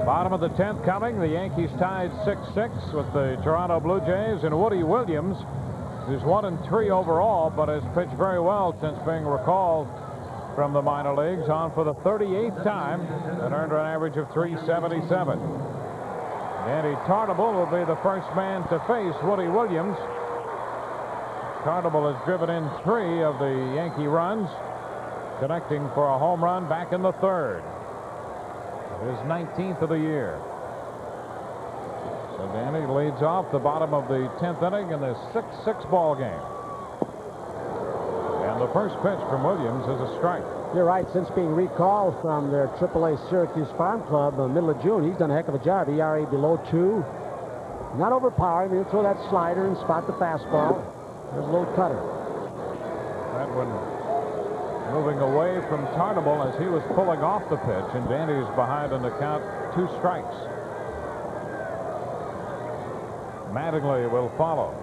Bottom of the 10th coming. The Yankees tied 6-6 with the Toronto Blue Jays, and Woody Williams, who's 1-3 overall, but has pitched very well since being recalled from the minor leagues, on for the 38th time and earned an average of .377. Andy Tartabull will be the first man to face Woody Williams. Tartabull has driven in 3 of the Yankee runs, connecting for a home run back in the 3rd. His 19th of the year. So Danny leads off the bottom of the 10th inning in this 6-6 ball game. And the first pitch from Williams is a strike. You're right. Since being recalled from their AAA Syracuse Farm Club in the middle of June, he's done a heck of a job. ERA below 2. Not overpowering. He'll throw that slider and spot the fastball. There's a little cutter. That one moving away from Tartabull as he was pulling off the pitch, and Danny's behind in the count, 2 strikes. Mattingly will follow.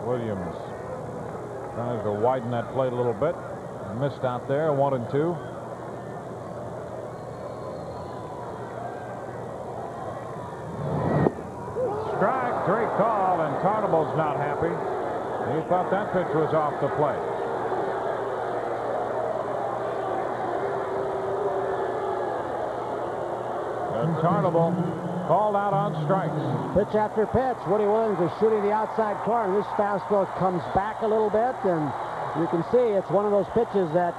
Williams tries to widen that plate a little bit. Missed out there, 1-2. Strike, great call, and Tartabull's not happy. He thought that pitch was off the plate. And Tartabull called out on strikes. Pitch after pitch. Woody Williams is shooting the outside corner. This fastball comes back a little bit, and you can see it's one of those pitches that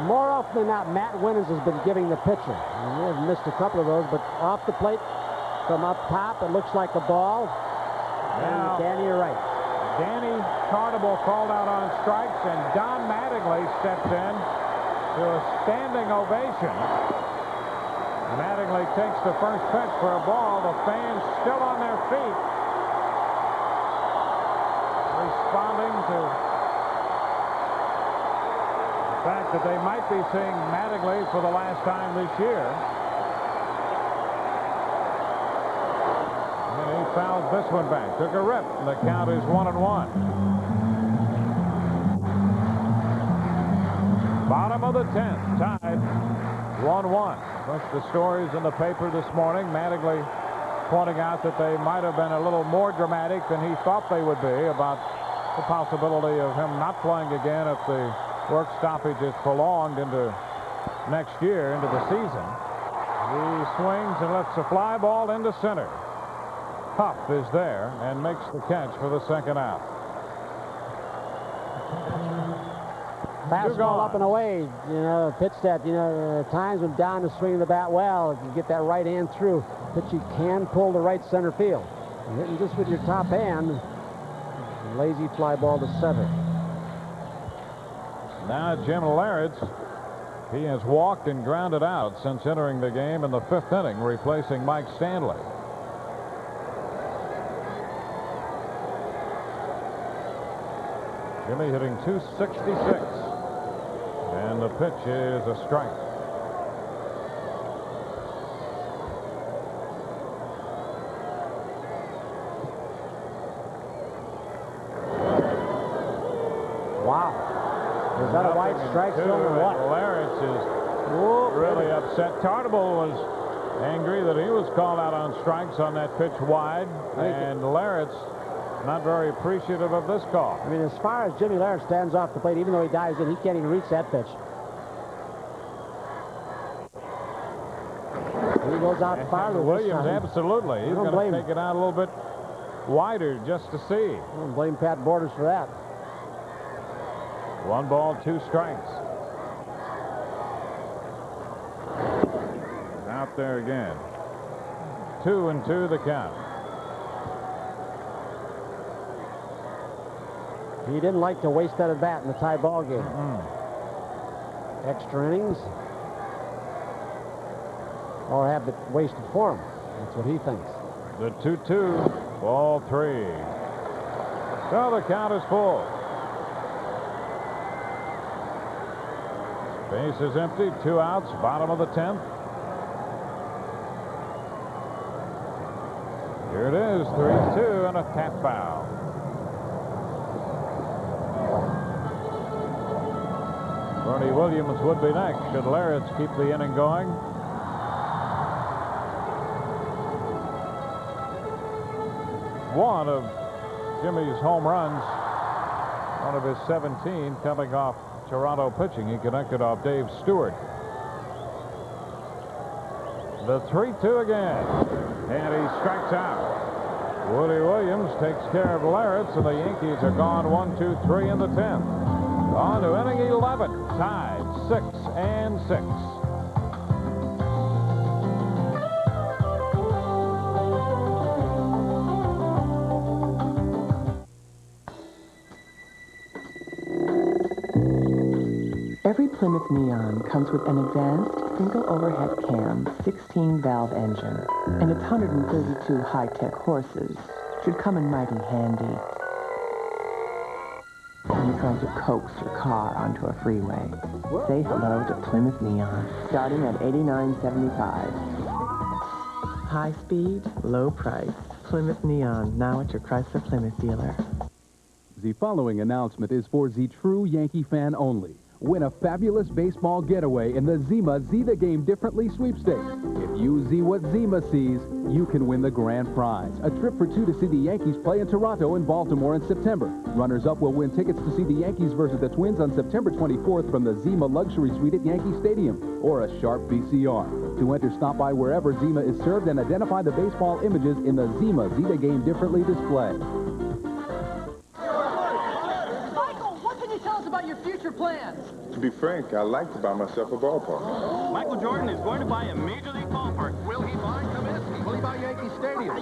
more often than not Matt Winans has been giving the pitcher. And he has missed a couple of those, but off the plate from up top, it looks like a ball. Now, and Danny, you're right. Danny Tartabull called out on strikes, and Don Mattingly steps in to a standing ovation. Mattingly takes the first pitch for a ball. The fans still on their feet, responding to the fact that they might be seeing Mattingly for the last time this year. Fouls this one back. Took a rip, and the count is 1-1. Bottom of the 10th, tied 1-1. Bunch of the stories in the paper this morning. Mattingly pointing out that they might have been a little more dramatic than he thought they would be about the possibility of him not playing again if the work stoppage is prolonged into next year, into the season. He swings and lets a fly ball into center. Huff is there and makes the catch for the second out. Fastball up and away. You know, pitch that, times when Don is swinging the bat well, if you get that right hand through, pitch you can pull to right center field. And hitting just with your top hand, lazy fly ball to center. Now Jim Lawrence, he has walked and grounded out since entering the game in the 5th inning, replacing Mike Stanley. Jimmy hitting .266, and the pitch is a strike. Wow. Is that a white strike zone or what? Lawrence is really upset. Tartabull was angry that he was called out on strikes on that pitch wide, and Lawrence not very appreciative of this call. I mean, as far as Jimmy Lawrence stands off the plate, even though he dives in, he can't even reach that pitch. He goes out farther. Williams, absolutely. He's going to take it out a little bit wider just to see. I don't blame Pat Borders for that. 1 ball, 2 strikes. Out there again. 2-2 the count. He didn't like to waste that at bat in the tie ball game. Extra innings, or have it wasted for him. That's what he thinks. The 2-2, ball 3. So the count is full. Base is empty, 2 outs, bottom of the 10th. Here it is, 3-2, and a tap foul. Bernie Williams would be next should Larritz keep the inning going. One of Jimmy's home runs, one of his 17 coming off Toronto pitching. He connected off Dave Stewart. The 3-2 again, and he strikes out. Woody Williams takes care of Larritz, and the Yankees are gone 1-2-3 in the 10th. On to inning 11, tied 6-6. Every Plymouth Neon comes with an advanced single overhead cam 16-valve engine, and its 132 high-tech horses should come in mighty handy when you're trying to coax your car onto a freeway. Say hello to Plymouth Neon, starting at $89.75. High speed, low price. Plymouth Neon, now at your Chrysler Plymouth dealer. The following announcement is for the true Yankee fan only. Win a fabulous baseball getaway in the Zima See the Game Differently sweepstakes. If you see what Zima sees, you can win the grand prize. A trip for two to see the Yankees play in Toronto and Baltimore in September. Runners-up will win tickets to see the Yankees versus the Twins on September 24th from the Zima Luxury Suite at Yankee Stadium, or a sharp VCR. To enter, stop by wherever Zima is served and identify the baseball images in the Zima See the Game Differently display. About your future plans? To be frank, I like to buy myself a ballpark. Michael Jordan is going to buy a Major League ballpark. Will he buy Comiskey? Will he buy Yankee Stadium?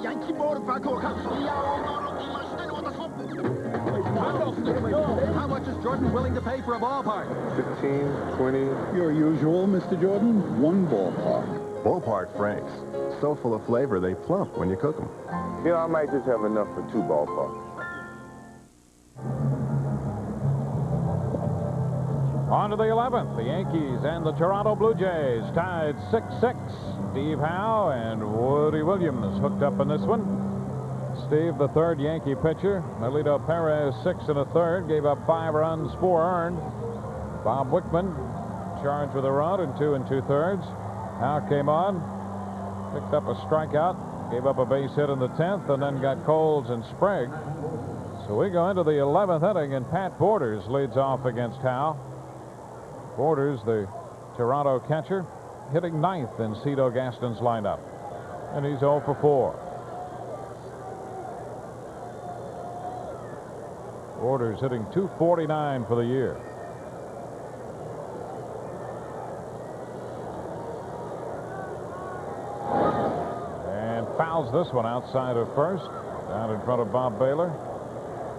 How much is Jordan willing to pay for a ballpark? 15, 20. Your usual, Mr. Jordan. One ballpark. Ballpark Franks. So full of flavor, they plump when you cook them. You know, I might just have enough for 2 ballparks. On to the 11th, the Yankees and the Toronto Blue Jays tied 6-6. Steve Howe and Woody Williams hooked up in this one. Steve, the third Yankee pitcher. Melito Perez, 6 1/3, gave up 5 runs, 4 earned. Bob Wickman charged with a run and 2 2/3. Howe came on, picked up a strikeout, gave up a base hit in the 10th, and then got Coles and Sprague. So we go into the 11th inning, and Pat Borders leads off against Howe. Borders, the Toronto catcher, hitting 9th in Cito Gaston's lineup. And he's 0 for 4. Borders hitting .249 for the year. And fouls this one outside of first, down in front of Bob Baylor.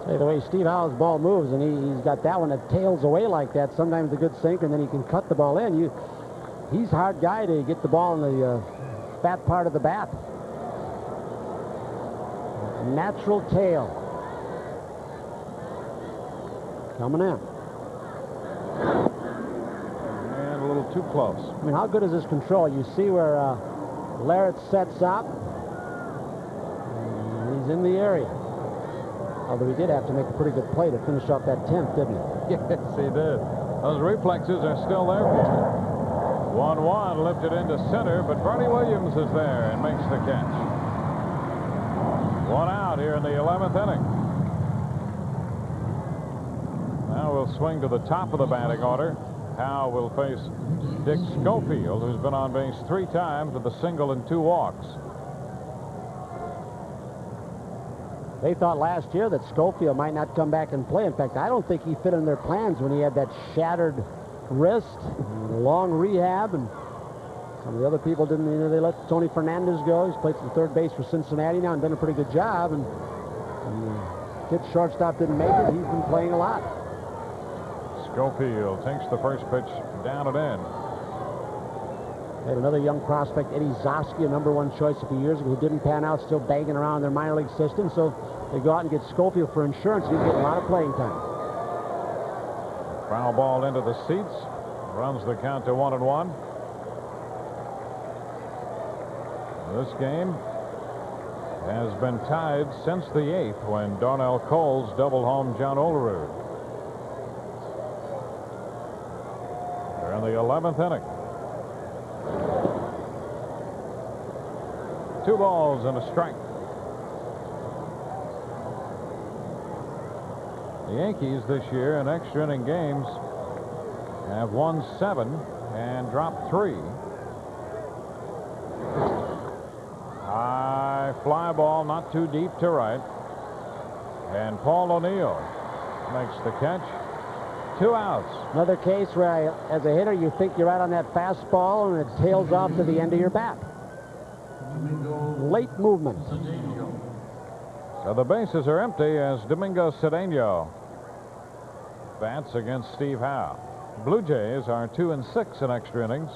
Say, the way Steve Howe's ball moves, and he's got that one that tails away like that. Sometimes a good sink, and then he can cut the ball in. He's a hard guy to get the ball in the fat part of the bat. Natural tail. Coming in. And a little too close. I mean, how good is his control? You see where Larritz sets up. And he's in the area. Although he did have to make a pretty good play to finish off that 10th, didn't he? Yes, he did. Those reflexes are still there for him. 1-1 lifted into center, but Bernie Williams is there and makes the catch. 1 out here in the 11th inning. Now we'll swing to the top of the batting order. Howe will face Dick Schofield, who's been on base 3 times with a single and 2 walks. They thought last year that Schofield might not come back and play. In fact, I don't think he fit in their plans when he had that shattered wrist, long rehab, and some of the other people didn't. You know, they let Tony Fernandez go. He's played some third base for Cincinnati now and done a pretty good job. And kid shortstop didn't make it. He's been playing a lot. Schofield takes the first pitch down and in. They had another young prospect, Eddie Zosky, a #1 choice a few years ago, who didn't pan out, still banging around their minor league system. So they go out and get Schofield for insurance. He's getting a lot of playing time. Foul ball into the seats. Runs the count to 1-1. This game has been tied since the 8th when Darnell Coles doubled home John Olerud. 11th inning. 2 balls and a strike. The Yankees this year in extra inning games have won 7 and dropped 3. High fly ball, not too deep to right. And Paul O'Neill makes the catch. 2 outs. Another case where, as a hitter, you think you're right on that fastball, and it tails off to the end of your bat. Late movement. So the bases are empty as Domingo Cedeno bats against Steve Howe. Blue Jays are 2 and 6 in extra innings.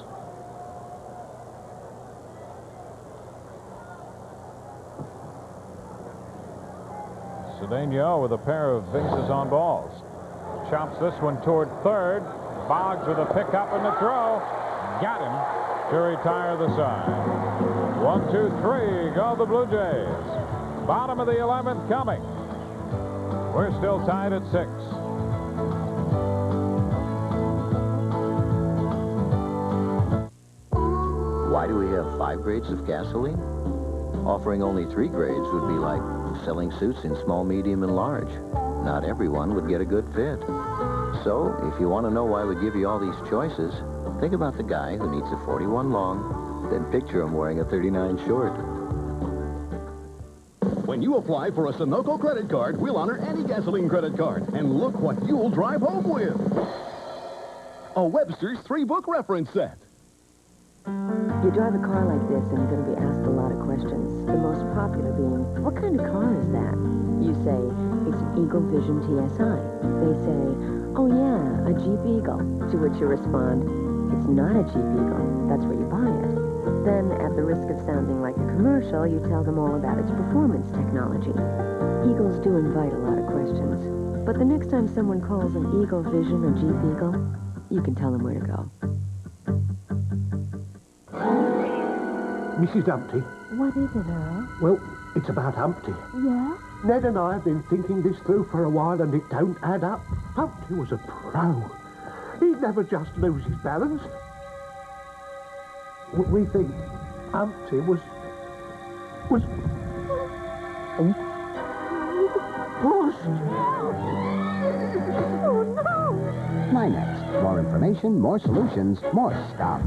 Cedeno with a pair of bases on balls. Chops this one toward third. Boggs with a pickup and the throw. Got him to retire the side. 1, 2, 3. Go the Blue Jays. Bottom of the 11th coming. We're still tied at 6. Why do we have 5 grades of gasoline? Offering only 3 grades would be like selling suits in small, medium, and large. Not everyone would get a good fit. So, if you want to know why we give you all these choices, think about the guy who needs a 41 long, then picture him wearing a 39 short. When you apply for a Sunoco credit card, we'll honor any gasoline credit card. And look what you'll drive home with. A Webster's 3-book reference set. You drive a car like this and you're going to be asked a lot of questions. The most popular being, what kind of car is that? You say, it's an Eagle Vision TSI. They say, oh yeah, a Jeep Eagle. To which you respond, it's not a Jeep Eagle. That's where you buy it. Then, at the risk of sounding like a commercial, you tell them all about its performance technology. Eagles do invite a lot of questions. But the next time someone calls an Eagle Vision a Jeep Eagle, you can tell them where to go. Mrs. Humpty. What is it, Earl? Well, it's about Humpty. Yeah? Ned and I have been thinking this through for a while, and it don't add up. Humpty was a pro. He'd never just lose his balance. We think Humpty was... pushed. Oh, no! My next. More information, more solutions, more stuff.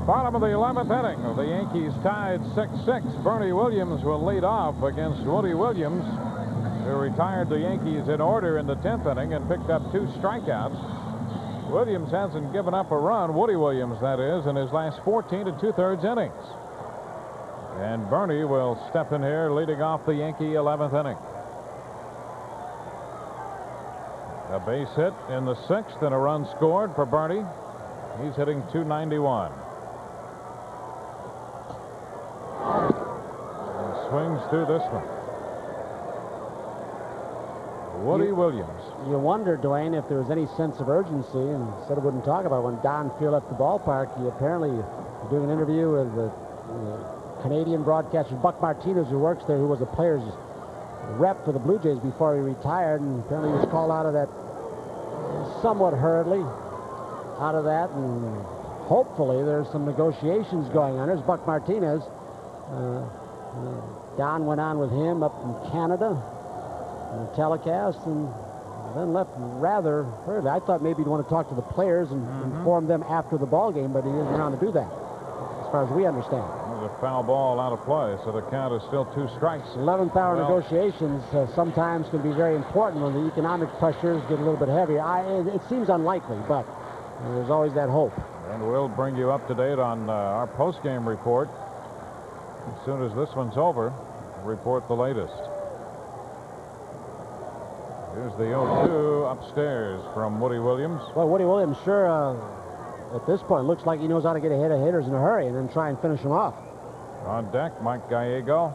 Bottom of the 11th inning of the Yankees tied 6-6. Bernie Williams will lead off against Woody Williams, who retired the Yankees in order in the 10th inning and picked up 2 strikeouts. Williams hasn't given up a run, Woody Williams that is, in his last 14 2/3 innings. And Bernie will step in here leading off the Yankee 11th inning. A base hit in the 6th and a run scored for Bernie. He's hitting .291. Swings through this one. Woody Williams. You wonder, Dwayne, if there was any sense of urgency, and said I wouldn't talk about it. When Don Field left the ballpark, he apparently was doing an interview with the Canadian broadcaster Buck Martinez, who works there, who was a player's rep for the Blue Jays before he retired, and apparently he was called out of that somewhat hurriedly, out of that, and hopefully there's some negotiations going on. There's Buck Martinez. Don went on with him up in Canada in the telecast and then left rather hurriedly. I thought maybe he'd want to talk to the players and inform them after the ball game, but he isn't around to do that, as far as we understand. There's a foul ball out of play, so the count is still 2 strikes. 11th hour negotiations sometimes can be very important when the economic pressures get a little bit heavier. It seems unlikely, but there's always that hope. And we'll bring you up to date on our post-game report. As soon as this one's over, report the latest. Here's the 0-2 upstairs from Woody Williams. Well, Woody Williams sure, at this point, looks like he knows how to get ahead of hitters in a hurry and then try and finish them off. On deck, Mike Gallego.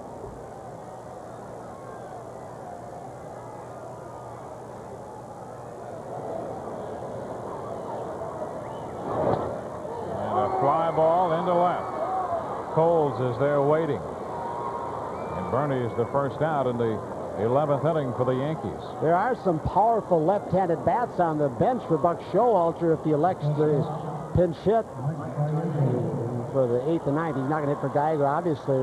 And a fly ball into left. Coles is there waiting. And Bernie is the first out in the 11th inning for the Yankees. There are some powerful left-handed bats on the bench for Buck Showalter if he elects to pinch hit for the 8th and 9th. He's not going to hit for Gallego, obviously,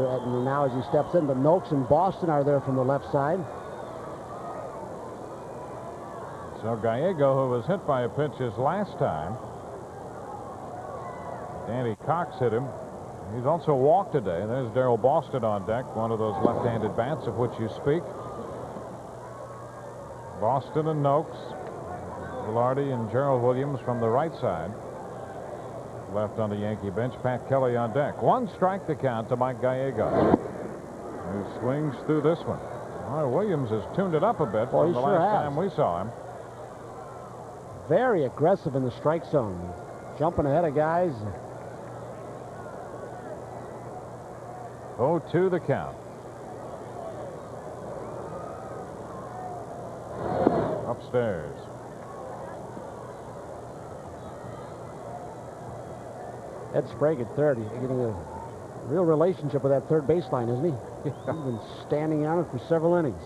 now as he steps in, but Noakes and Boston are there from the left side. So Gallego, who was hit by a pitch his last time, Danny Cox hit him. He's also walked today. There's Darrell Boston on deck, one of those left-handed bats of which you speak. Boston and Noakes, Velarde and Gerald Williams from the right side. Left on the Yankee bench, Pat Kelly on deck. 1 strike to count to Mike Gallego, who swings through this one. Well, Williams has tuned it up a bit from the last time we saw him. Very aggressive in the strike zone, jumping ahead of guys. 0-2 the count. Upstairs. Ed Sprague at third. He's getting a real relationship with that third baseline, isn't he? He's been standing on it for several innings.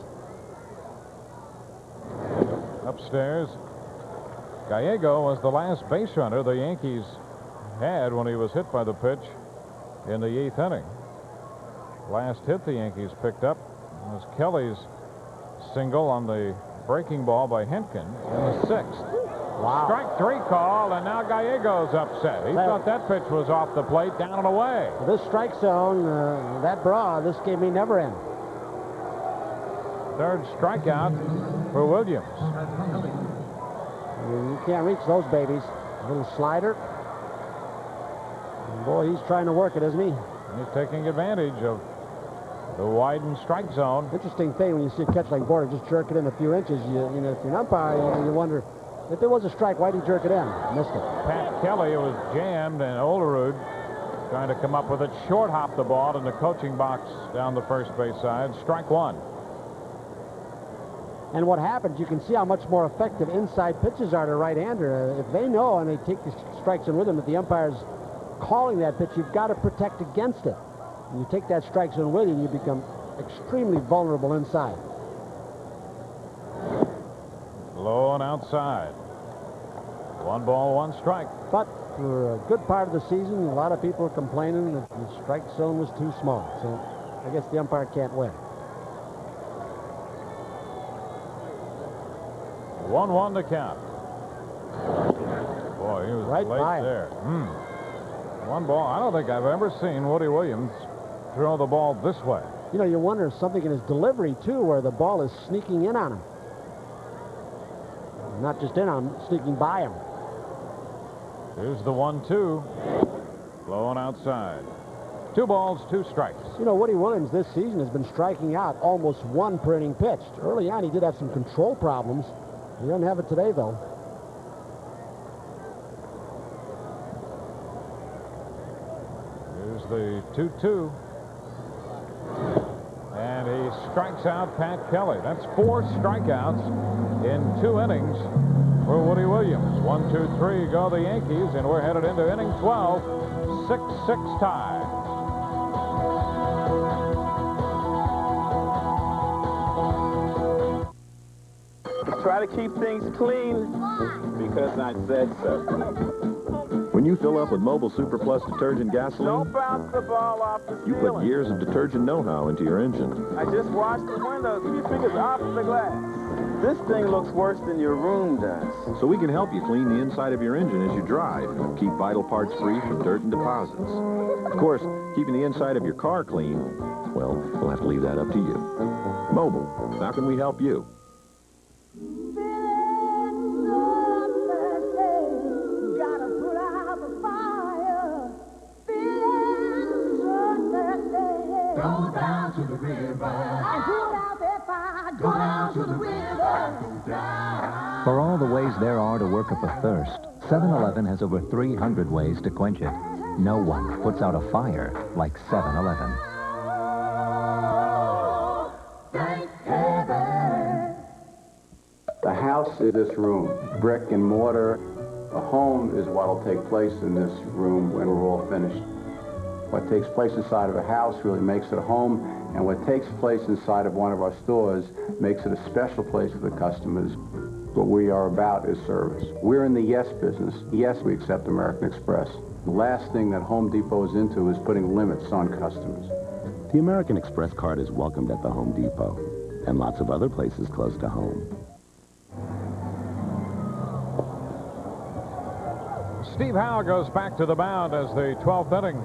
Upstairs. Gallego was the last base runner the Yankees had when he was hit by the pitch in the 8th inning. Last hit the Yankees picked up was Kelly's single on the breaking ball by Henkin in the 6th. Wow. Strike 3 call, and now Gallego's upset. He thought that pitch was off the plate, down and away. This strike zone, that brawl, this game may never end. 3rd strikeout for Williams. You can't reach those babies. A little slider. And boy, he's trying to work it, isn't he? He's taking advantage of the widened strike zone. Interesting thing when you see a catch like Border just jerk it in a few inches. You know, if you're an umpire, you wonder if it was a strike, why did he jerk it in? Missed it. Pat Kelly was jammed, and Olerud trying to come up with it. Short hop the ball in the coaching box down the first base side. Strike 1. And what happens, you can see how much more effective inside pitches are to right-hander. If they know and they take the strike zone with them, if the umpire's calling that pitch, you've got to protect against it. And you take that strike zone with you, and you become extremely vulnerable inside. Low and outside. 1 ball, 1 strike. But for a good part of the season, a lot of people are complaining that the strike zone was too small. So I guess the umpire can't win. 1-1 to count. Boy, he was right late there. 1 ball. I don't think I've ever seen Woody Williams throw the ball this way. You know, you wonder if something in his delivery, too, where the ball is sneaking in on him. Not just in on him, sneaking by him. Here's the 1-2. Low and outside. 2 balls, 2 strikes. You know, Woody Williams this season has been striking out almost 1 per inning pitched. Early on, he did have some control problems. He doesn't have it today, though. Here's the 2-2. And he strikes out Pat Kelly. That's 4 strikeouts in 2 innings for Woody Williams. 1, 2, 3 go the Yankees, and we're headed into inning 12. 6-6 tie. Try to keep things clean because I said so. When you fill up with Mobile Super Plus detergent gasoline, Don't bounce the ball off the you ceiling. put years of detergent know-how into your engine. I just washed the window. Keep your fingers off the glass. This thing looks worse than your room does. So we can help you clean the inside of your engine as you drive. Keep vital parts free from dirt and deposits. Of course, keeping the inside of your car clean, well, we'll have to leave that up to you. Mobile, how can we help you? Go down to the river. And put out that fire. Go down to the river. Go down. For all the ways there are to work up a thirst, 7-Eleven has over 300 ways to quench it. No one puts out a fire like 7-Eleven. Thank heaven. The house is this room, brick and mortar. A home is what will take place in this room when we're all finished. What takes place inside of a house really makes it a home, and what takes place inside of one of our stores makes it a special place for the customers. What we are about is service. We're in the yes business. Yes, we accept American Express. The last thing that Home Depot is into is putting limits on customers. The American Express card is welcomed at the Home Depot and lots of other places close to home. Steve Howe goes back to the mound as the 12th inning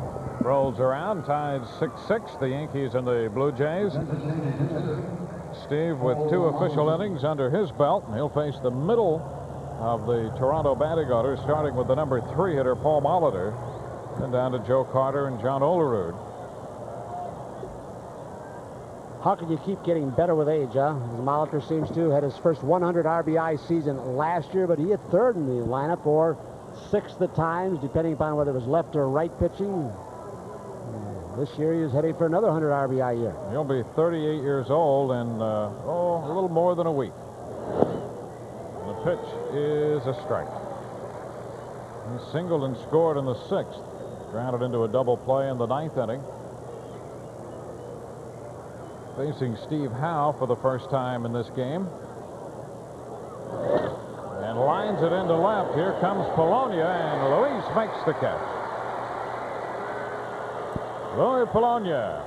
rolls around, tied 6-6, the Yankees and the Blue Jays. Steve with 2 official innings under his belt, and he'll face the middle of the Toronto batting order, starting with the number 3 hitter, Paul Molitor, then down to Joe Carter and John Olerud. How can you keep getting better with age, huh? As Molitor seems to had his first 100 RBI season last year, but he hit 3rd in the lineup, or 6th at times, depending upon whether it was left or right pitching. This year he is heading for another 100 RBI year. He'll be 38 years old in, a little more than a week. And the pitch is a strike. He singled and scored in the 6th. Grounded into a double play in the 9th inning. Facing Steve Howe for the first time in this game. And lines it into left. Here comes Polonia, and Luis makes the catch. Louis Polonia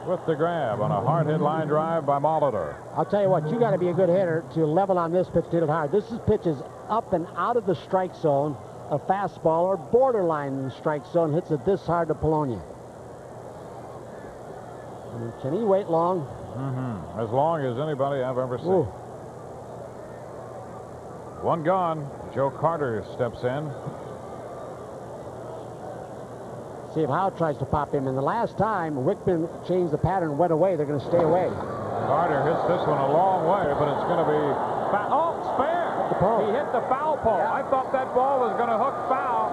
with the grab on a hard hit line drive by Molitor. I'll tell you what, you got to be a good hitter to level on this pitch, to hit it hard. This pitch is up and out of the strike zone. A fastball or borderline in the strike zone hits it this hard to Polonia. Can he wait long? As long as anybody I've ever seen. Ooh. One gone. Joe Carter steps in. See if Howe tries to pop him. And the last time Wickman changed the pattern and went away, they're going to stay away. Carter hits this one a long way, but it's going to be foul. Oh, it's fair. He hit the foul pole. I thought that ball was going to hook foul,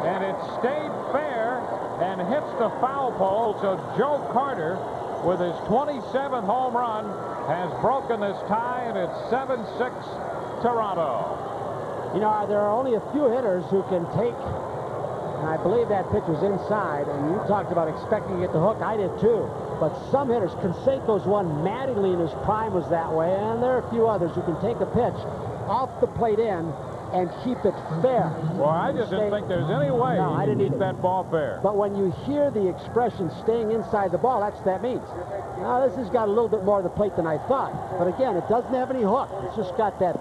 and it stayed fair and hits the foul pole. So Joe Carter, with his 27th home run, has broken this tie, and it's 7-6 Toronto. You know, there are only a few hitters who can take, and I believe that pitch was inside, and you talked about expecting it to hook. I did too. But some hitters, Canseco's one, Mattingly in his prime was that way, and there are a few others who can take a pitch off the plate in and keep it fair. Well, I just didn't think there's any way he could keep that ball fair. But when you hear the expression staying inside the ball, that's what that means. Now, this has got a little bit more of the plate than I thought. But again, it doesn't have any hook. It's just got that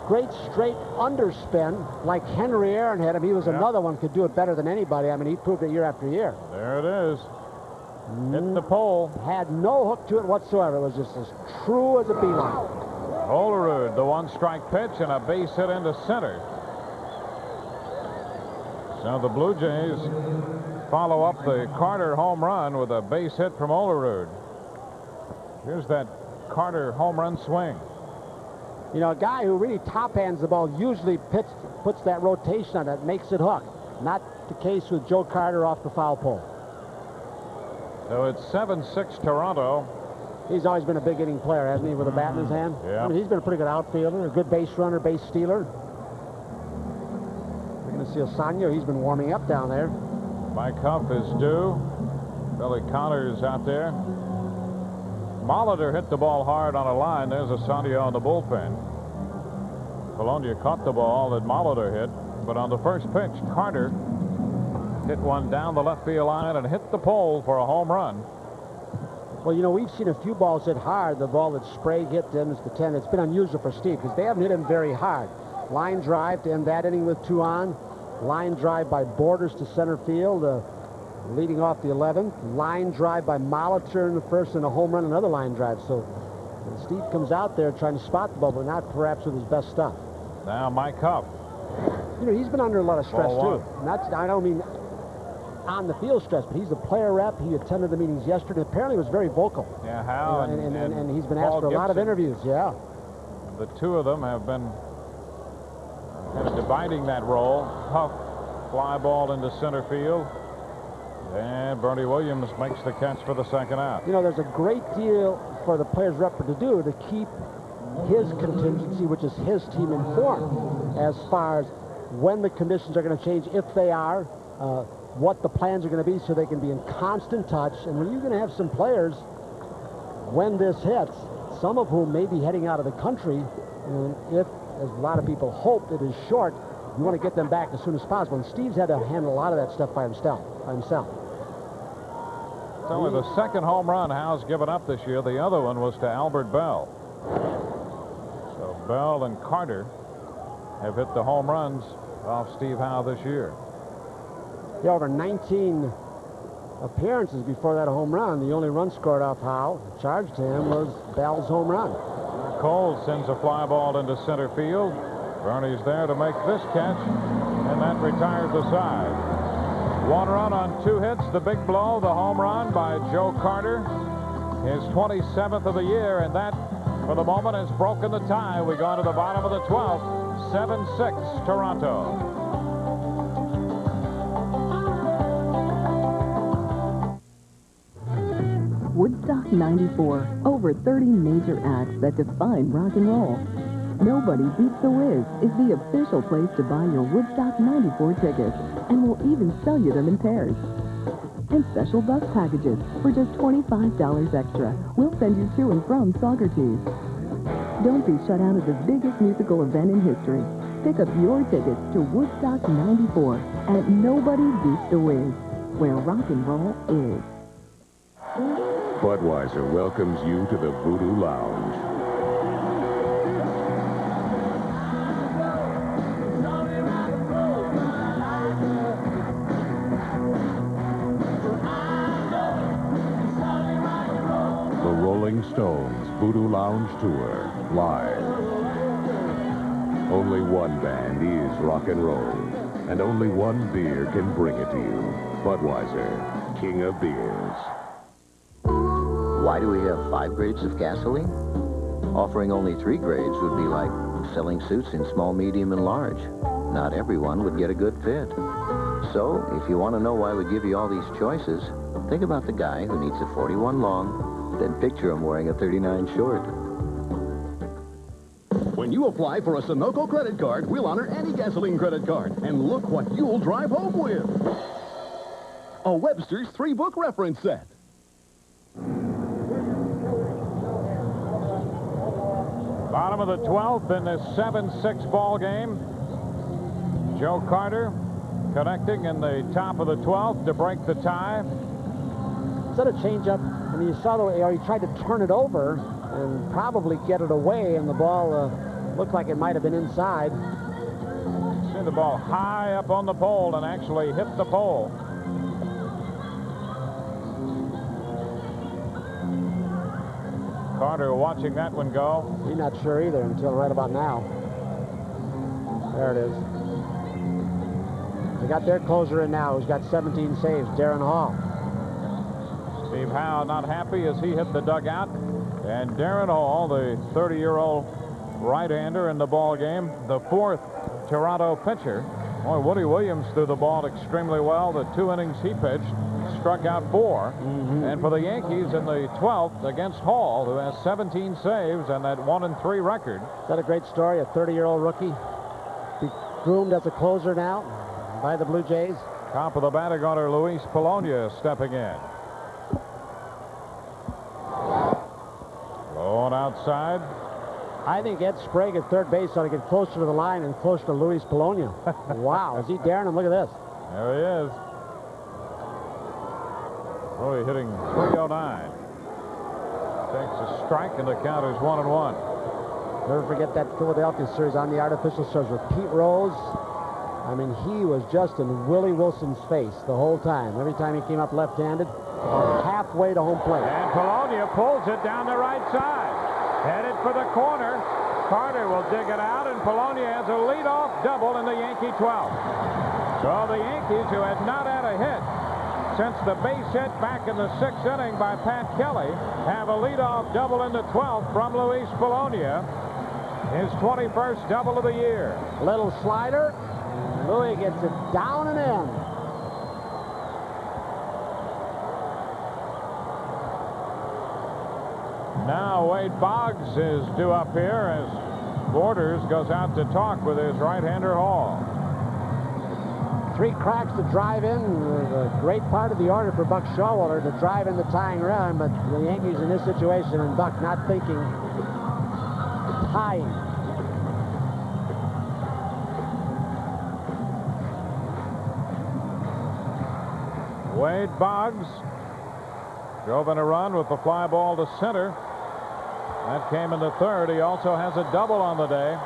great straight underspin like Henry Aaron had him. He was another one could do it better than anybody. I mean, he proved it year after year. There it is. Hit the pole. Had no hook to it whatsoever. It was just as true as a beeline. Olerud, the one-strike pitch, and a base hit into center. So the Blue Jays follow up the Carter home run with a base hit from Olerud. Here's that Carter home run swing. You know, a guy who really top hands the ball usually puts that rotation on it, makes it hook. Not the case with Joe Carter off the foul pole. So it's 7-6 Toronto. He's always been a big hitting player, hasn't he, with a bat in his hand? Yeah. I mean, he's been a pretty good outfielder, a good base runner, base stealer. We're going to see Osanyo. He's been warming up down there. Mike Huff is due. Billy Connors out there. Molitor hit the ball hard on a line. There's Osanyo on the bullpen. Polonia caught the ball that Molitor hit, but on the first pitch, Carter hit one down the left field line and hit the pole for a home run. Well, you know, we've seen a few balls hit hard. The ball that Sprague hit to the 10. It's been unusual for Steve because they haven't hit him very hard. Line drive to end that inning with 2 on. Line drive by Borders to center field, leading off the 11th. Line drive by Molitor in the first, and a home run, another line drive. So Steve comes out there trying to spot the ball, but not perhaps with his best stuff. Now Mike Huff. You know, he's been under a lot of stress Ball too. I don't mean on the field stress, but he's a player rep. He attended the meetings yesterday. Apparently was very vocal. Yeah, how? You know, and he's been Paul asked for a lot of Gibson. interviews. Yeah. The two of them have been kind of dividing that role. Huff, fly ball into center field. And Bernie Williams makes the catch for the second out. You know, there's a great deal for the players rep to do to keep his contingency, which is his team, informed as far as when the conditions are going to change, if they are. what the plans are going to be so they can be in constant touch. And when you're going to have some players, when this hits, some of whom may be heading out of the country, and if, as a lot of people hope, it is short, you want to get them back as soon as possible. And Steve's had to handle a lot of that stuff by himself. It's only the second home run Howe's given up this year. The other one was to Albert Bell. So Bell and Carter have hit the home runs off Steve Howe this year. Yeah, over 19 appearances before that home run. The only run scored off Howe, charged to him, was Bell's home run. Cole sends a fly ball into center field. Bernie's there to make this catch, and that retires the side. 1 run on 2 hits. The big blow, the home run by Joe Carter, his 27th of the year, and that, for the moment, has broken the tie. We go to the bottom of the 12th, 7-6 Toronto. Woodstock 94, over 30 major acts that define rock and roll. Nobody Beats the Wiz is the official place to buy your Woodstock 94 tickets, and we'll even sell you them in pairs. And special bus packages for just $25 extra. We'll send you to and from Socrates. Don't be shut out of the biggest musical event in history. Pick up your tickets to Woodstock 94 at Nobody Beats the Wiz, where rock and roll is. Budweiser welcomes you to the Voodoo Lounge. The Rolling Stones Voodoo Lounge Tour, live. Only one band is rock and roll, and only one beer can bring it to you. Budweiser, King of Beers. Why do we have 5 grades of gasoline? Offering only 3 grades would be like selling suits in small, medium, and large. Not everyone would get a good fit. So, if you want to know why we give you all these choices, think about the guy who needs a 41 long, then picture him wearing a 39 short. When you apply for a Sunoco credit card, we'll honor any gasoline credit card. And look what you'll drive home with. A Webster's 3-book reference set. Bottom of the 12th in this 7-6 ball game. Joe Carter connecting in the top of the 12th to break the tie. Instead of changeup, I mean, you saw the way he tried to turn it over and probably get it away, and the ball looked like it might have been inside. See the ball high up on the pole and actually hit the pole. Carter watching that one go. He's not sure either until right about now. There it is. They got their closer in now, who's got 17 saves, Darren Hall. Steve Howe not happy as he hit the dugout. And Darren Hall, the 30-year-old right-hander in the ball game, the 4th Toronto pitcher. Boy, Woody Williams threw the ball extremely well. The 2 innings he pitched, struck out 4. And for the Yankees in the 12th against Hall, who has 17 saves and that 1-3 record. Is that a great story? A 30-year-old rookie be groomed as a closer now by the Blue Jays. Top of the batting order, Luis Polonia stepping in. Going outside. I think Ed Sprague at third base ought to get closer to the line and closer to Luis Polonia. Wow, is he daring him? Look at this. There he is. Really hitting .309. Takes a strike, and the count is 1-1. Never forget that Philadelphia series on the artificial surge with Pete Rose. I mean, he was just in Willie Wilson's face the whole time. Every time he came up left-handed, halfway to home plate. And Polonia pulls it down the right side. Headed for the corner. Carter will dig it out, and Polonia has a leadoff double in the Yankee 12th. So the Yankees, who had not had a hit since the base hit back in the 6th inning by Pat Kelly, have a leadoff double in the 12th from Luis Polonia. His 21st double of the year. Little slider. Louis gets it down and in. Now Wade Boggs is due up here as Borders goes out to talk with his right-hander Hall. 3 cracks to drive in. A great part of the order for Buck Showalter to drive in the tying run, but the Yankees in this situation, and Buck not thinking tying. Wade Boggs drove in a run with the fly ball to center. That came in the third. He also has a double on the day.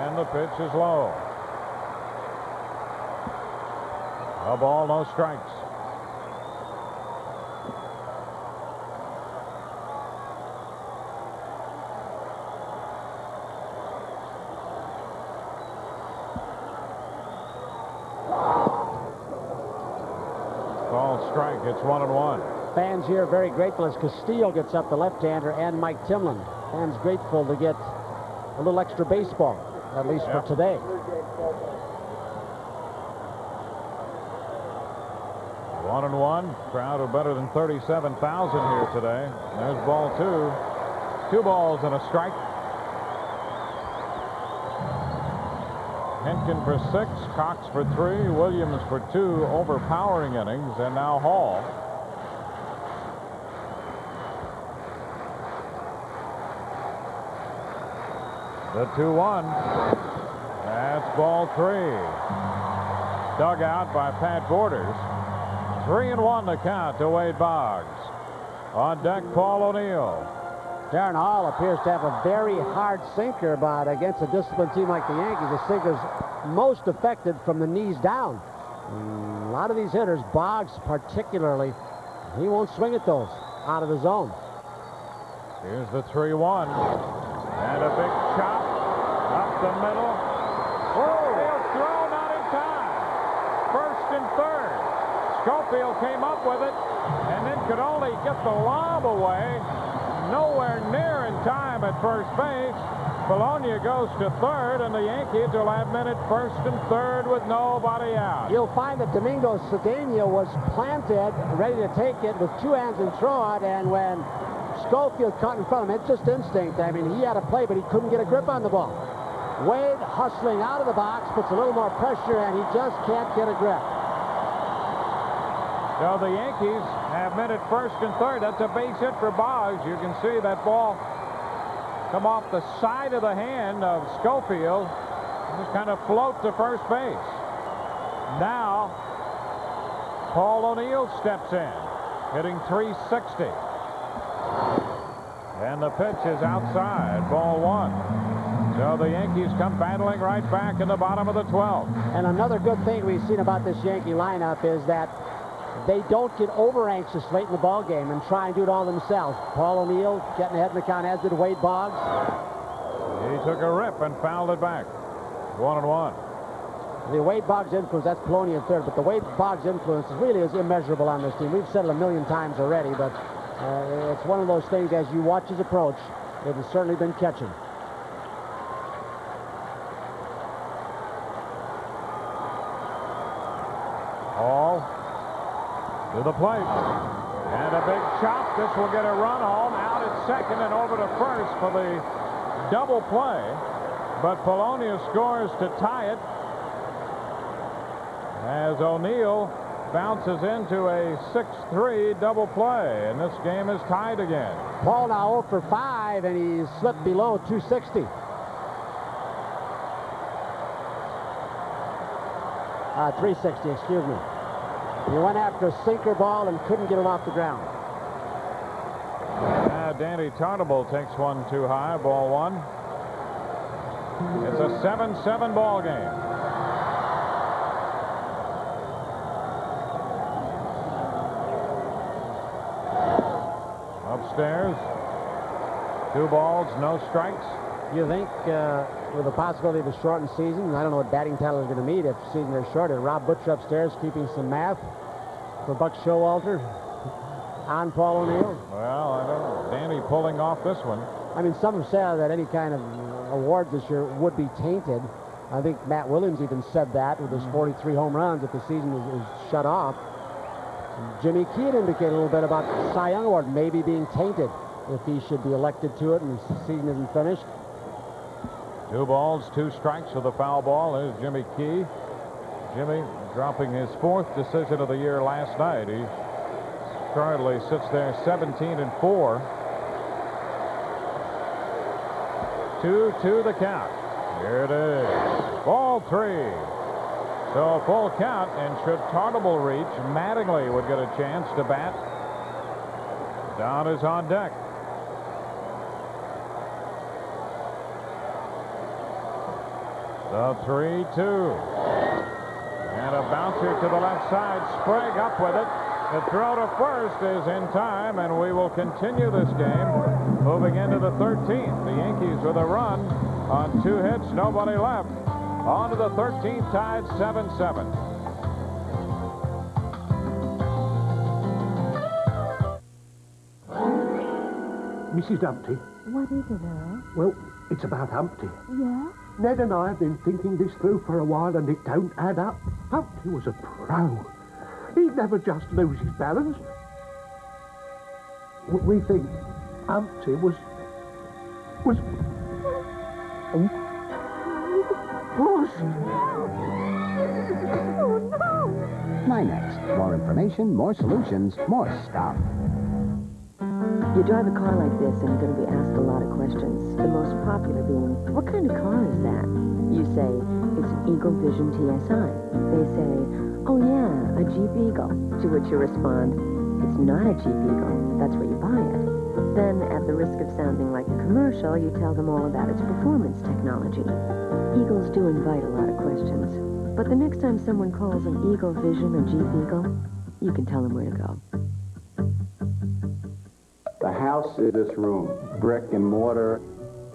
And the pitch is low. A ball, no strikes. Strike. It's 1-1. Fans here very grateful as Castillo gets up, the left-hander, and Mike Timlin. Fans grateful to get a little extra baseball, at least for today. One and one. Crowd of better than 37,000 here today. There's ball 2. 2 balls and a strike. Henkin for 6, Cox for 3, Williams for 2 overpowering innings, and now Hall. The 2-1. That's ball 3. Dug out by Pat Borders. 3-1 the count to Wade Boggs. On deck, Paul O'Neill. Darren Hall appears to have a very hard sinker, but against a disciplined team like the Yankees, the sinker's most affected from the knees down. A lot of these hitters, Boggs particularly, he won't swing at those out of the zone. Here's the 3-1. And a big chop up the middle. Schofield throw not in time. First and third. Schofield came up with it and then could only get the lob away. Nowhere near in time at first base. Bologna goes to third, and the Yankees will have men at first and third with nobody out. You'll find that Domingo Cedeno was planted, ready to take it with 2 hands and throw it, and when Schofield caught in front of him, it's just instinct. I mean, he had a play, but he couldn't get a grip on the ball. Wade hustling out of the box, puts a little more pressure, and he just can't get a grip. So the Yankees have men at first and third. That's a base hit for Boggs. You can see that ball come off the side of the hand of Schofield and just kind of float to first base. Now, Paul O'Neill steps in, hitting .360. And the pitch is outside, ball 1. So the Yankees come battling right back in the bottom of the 12th. And another good thing we've seen about this Yankee lineup is that they don't get over-anxious late in the ball game and try and do it all themselves. Paul O'Neill getting ahead in the count, as did Wade Boggs. He took a rip and fouled it back. 1-1. The Wade Boggs influence, that's Poloni in third, but the Wade Boggs influence really is immeasurable on this team. We've said it a million times already, but it's one of those things, as you watch his approach, it has certainly been catching. Hall to the plate. And a big chop. This will get a run home. Out at second and over to first for the double play. But Polonia scores to tie it as O'Neill bounces into a 6-3 double play. And this game is tied again. Paul now 0 for 5, and he's slipped below 260. 360, excuse me. He went after a sinker ball and couldn't get it off the ground. Danny Tarnable takes one too high, ball 1. It's a 7-7 ball game. Upstairs, 2 balls, no strikes. You think with the possibility of a shortened season, I don't know what batting title is going to meet if the season is shorter. Rob Butcher upstairs keeping some math for Buck Showalter on Paul O'Neill. Well, I don't know. Danny pulling off this one. I mean, some have said that any kind of awards this year would be tainted. I think Matt Williams even said that with his 43 home runs if the season is shut off. Jimmy Key had indicated a little bit about the Cy Young Award maybe being tainted. if he should be elected to it and the season isn't finished. 2 balls, 2 strikes for the foul ball. There's Jimmy Key. Jimmy dropping his 4th decision of the year last night. He currently sits there 17-4. 2-2 the count. Here it is. Ball 3. So a full count, and should Tarnable reach, Mattingly would get a chance to bat. Down is on deck. The 3-2. And a bouncer to the left side. Sprague up with it. The throw to first is in time, and we will continue this game moving into the 13th. The Yankees with a run on 2 hits, nobody left. On to the 13th, tied 7-7. Mrs. Humpty? What is it, Earl? Well, it's about Humpty. Yeah? Ned and I have been thinking this through for a while, and it don't add up. Humpty was a pro. He'd never just lose his balance. We think Humpty was... My next. More information, more solutions, more stuff. You drive a car like this and you're going to be asked a lot of questions. The most popular being, what kind of car is that? You say, it's an Eagle Vision TSI. They say, oh yeah, a Jeep Eagle. To which you respond, it's not a Jeep Eagle. That's where you buy it. Then, at the risk of sounding like a commercial, you tell them all about its performance technology. Eagles do invite a lot of questions. But the next time someone calls an Eagle Vision a Jeep Eagle, you can tell them where to go. The house is this room, brick and mortar.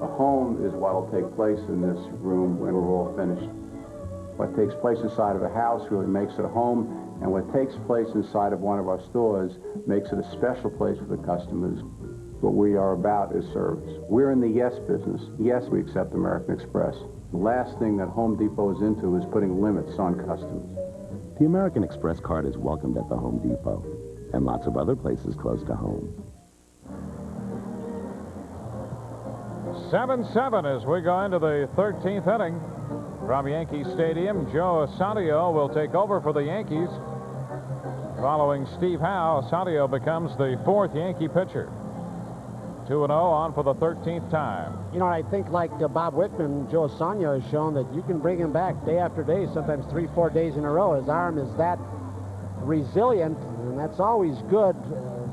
A home is what will take place in this room when we're all finished. What takes place inside of a house really makes it a home, and what takes place inside of one of our stores makes it a special place for the customers. What we are about is service. We're in the yes business. Yes, we accept American Express. The last thing that Home Depot is into is putting limits on customers. The American Express card is welcomed at the Home Depot and lots of other places close to home. 7-7 as we go into the 13th inning. From Yankee Stadium, Joe Asandio will take over for the Yankees. Following Steve Howe, Asandio becomes the 4th Yankee pitcher. 2-0 on for the 13th time. You know, I think like Bob Whitman, Joe Asandio has shown that you can bring him back day after day, sometimes 3-4 days in a row. His arm is that resilient, and that's always good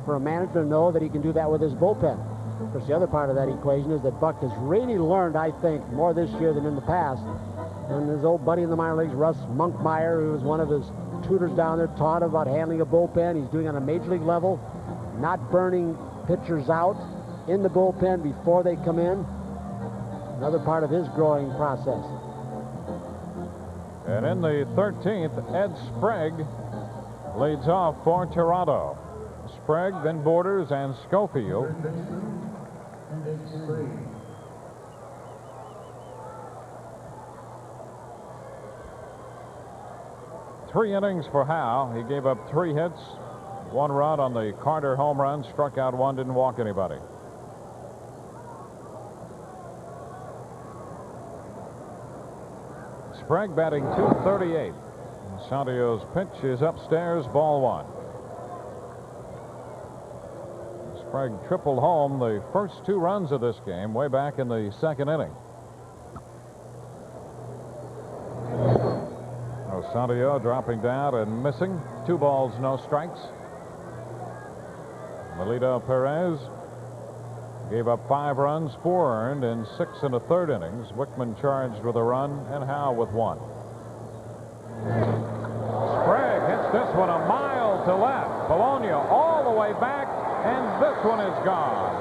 for a manager to know that he can do that with his bullpen. Of course, the other part of that equation is that Buck has really learned, I think, more this year than in the past. And his old buddy in the minor leagues, Russ Monkmeyer, who was one of his tutors down there, taught him about handling a bullpen. He's doing it on a major league level, not burning pitchers out in the bullpen before they come in. Another part of his growing process. And in the 13th, Ed Sprague leads off for Toronto. Sprague, then Borders, and Schofield. Three innings for Howe. He gave up 3 hits, 1 run on the Carter home run, struck out 1, didn't walk anybody. Sprague batting .238. Santio's pitch is upstairs, ball 1. Sprague tripled home the first 2 runs of this game way back in the 2nd inning. Santio dropping down and missing. 2 balls, no strikes. Melito Perez gave up 5 runs, 4 earned in 6 1/3 innings. Wickman charged with a run and Howe with 1. Sprague hits this one a mile to left. Bologna all the way back, and this one is gone.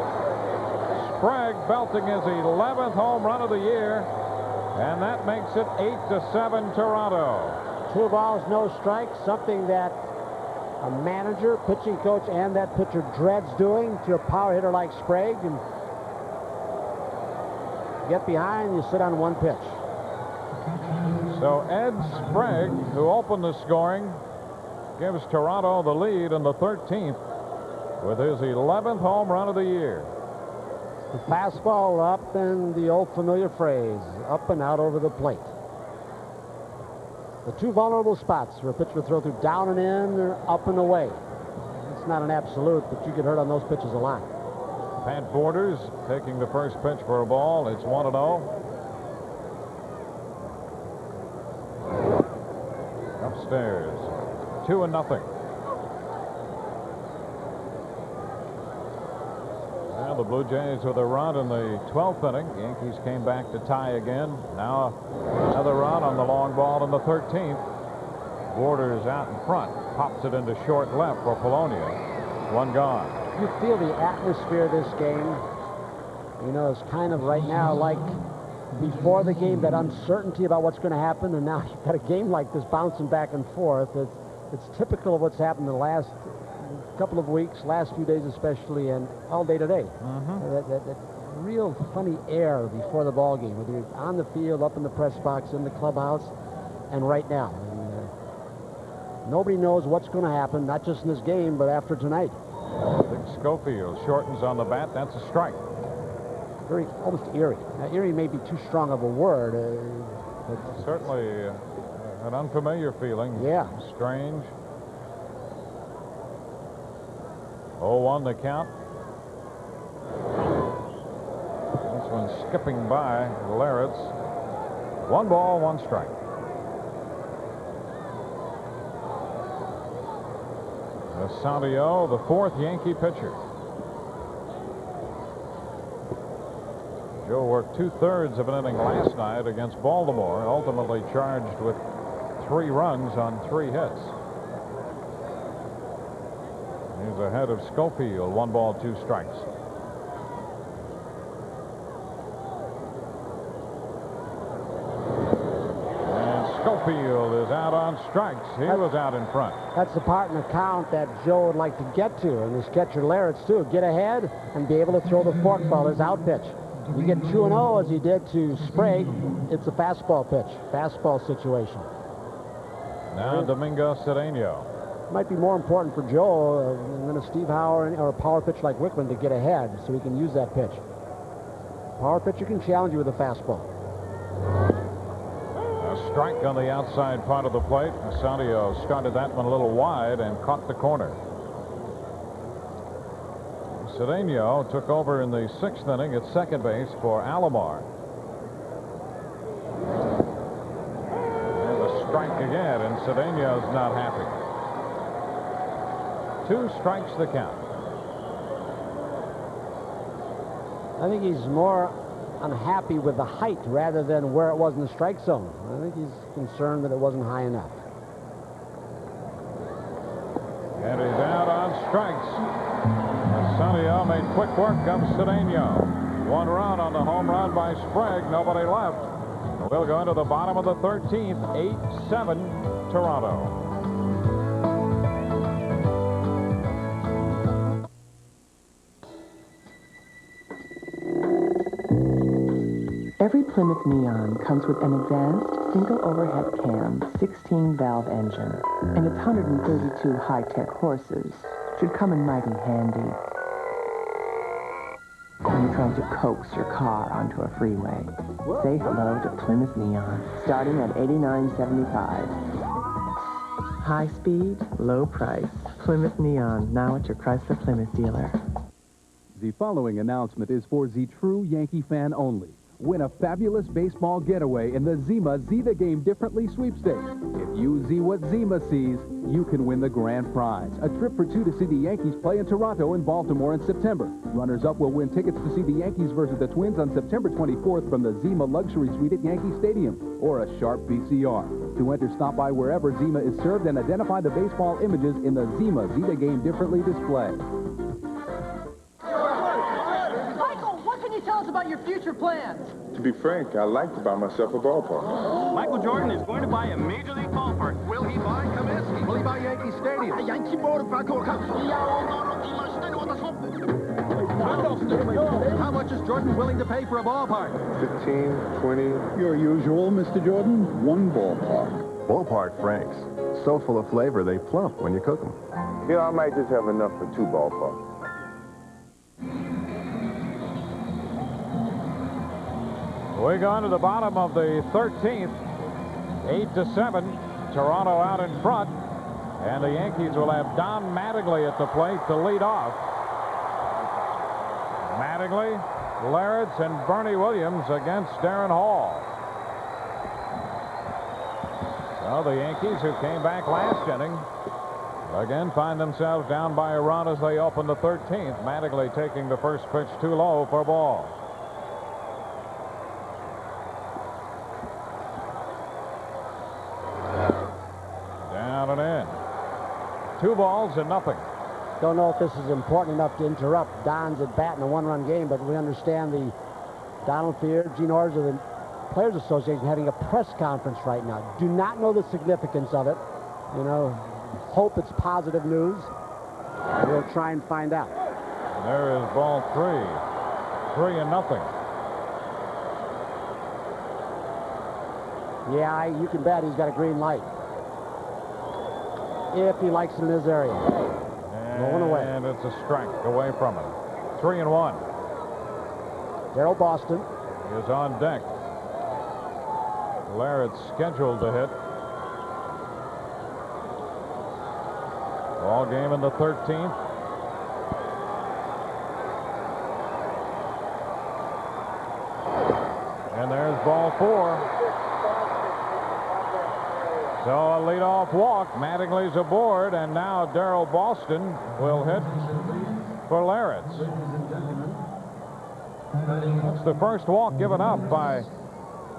Sprague belting his 11th home run of the year, and that makes it 8-7 Toronto. 2 balls, no strikes, something that a manager, pitching coach, and that pitcher dreads doing to a power hitter like Sprague. And get behind, you sit on 1 pitch. So Ed Sprague, who opened the scoring, gives Toronto the lead in the 13th with his 11th home run of the year. The fastball up, and the old familiar phrase, up and out over the plate. The two vulnerable spots for a pitcher to throw through: down and in or up and away. It's not an absolute, but you get hurt on those pitches a lot. Pat Borders taking the first pitch for a ball. It's 1-0. Upstairs, 2-0. Well, the Blue Jays with a run in the 12th inning. Yankees came back to tie again. Now another run on the long ball in the 13th. Borders out in front, pops it into short left for Polonia. One gone. You feel the atmosphere of this game. You know, it's kind of right now like before the game, that uncertainty about what's going to happen, and now you've got a game like this bouncing back and forth. It's typical of what's happened in the last couple of weeks, last few days especially, and all day today. That real funny air before the ball game, whether you're on the field, up in the press box, in the clubhouse, and right now. And, nobody knows what's going to happen, not just in this game, but after tonight. Big Schofield shortens on the bat. That's a strike. Very almost eerie. Now, eerie may be too strong of a word. But certainly an unfamiliar feeling. Yeah. Strange. 0-1 the count. This one skipping by Laretz. 1 ball, 1 strike. Sandio, the 4th Yankee pitcher. Joe worked 2/3 of an inning last night against Baltimore, ultimately charged with 3 runs on 3 hits. He's ahead of Schofield. 1 ball, 2 strikes. And Schofield is out on strikes. He was out in front. That's the part in the count that Joe would like to get to, and his catcher Laretz too. Get ahead and be able to throw the forkball, his out pitch. You get 2-0 as he did to Sprague, it's a fastball pitch, fastball situation. Now Domingo Cedeno. Might be more important for Joe than a Steve Howard or a power pitch like Wickman to get ahead so he can use that pitch. Power pitcher can challenge you with a fastball. A strike on the outside part of the plate. Sandio started that one a little wide and caught the corner. Cedeno took over in the 6th inning at second base for Alomar. And a strike again, and Cedeno's not happy. 2 strikes the count. I think he's more unhappy with the height rather than where it was in the strike zone. I think he's concerned that it wasn't high enough. And he's out on strikes. Sandio made quick work of Cedeno. 1 run on the home run by Sprague. Nobody left. We'll go into the bottom of the 13th. 8-7 Toronto. Every Plymouth Neon comes with an advanced single overhead cam 16-valve engine, and its 132 high-tech horses should come in mighty handy when you're trying to coax your car onto a freeway. Say hello to Plymouth Neon, starting at $89.75. High speed, low price. Plymouth Neon, now at your Chrysler Plymouth dealer. The following announcement is for the true Yankee fan only. Win a fabulous baseball getaway in the Zima See the Game Differently sweepstakes. If you see what Zima sees, you can win the grand prize. A trip for 2 to see the Yankees play in Toronto and Baltimore in September. Runners-up will win tickets to see the Yankees versus the Twins on September 24th from the Zima Luxury Suite at Yankee Stadium, or a sharp VCR. To enter, stop by wherever Zima is served and identify the baseball images in the Zima See the Game Differently display. Tell us about your future plans. To be frank, I like to buy myself a ballpark. Michael Jordan is going to buy a Major League ballpark. Will he buy Comiskey? Will he buy Yankee Stadium? How much is Jordan willing to pay for a ballpark? 15, 20. Your usual, Mr. Jordan, 1 ballpark. Ballpark Franks. So full of flavor, they plump when you cook them. You know, I might just have enough for 2 ballparks. We go into the bottom of the 13th. 8-7. Toronto out in front. And the Yankees will have Don Mattingly at the plate to lead off. Mattingly, Larrits, and Bernie Williams against Darren Hall. So the Yankees, who came back last inning, again find themselves down by a run as they open the 13th. Mattingly taking the first pitch too low for ball. Down and in. 2 balls and nothing. Don't know if this is important enough to interrupt Don's at bat in a one-run game, but we understand the Donald Fear, Gene Orrs of the Players Association having a press conference right now. Do not know the significance of it. You know, hope it's positive news. We'll try and find out. There is ball 3. 3-0. Yeah, you can bet he's got a green light. If he likes it in his area. Going away. And it's a strike away from him. 3-1. Darrell Boston is on deck. Larrett scheduled to hit. Ball game in the 13th. And there's ball 4. So a leadoff walk. Mattingly's aboard, and now Darrell Boston will hit for Larrits. That's the first walk given up by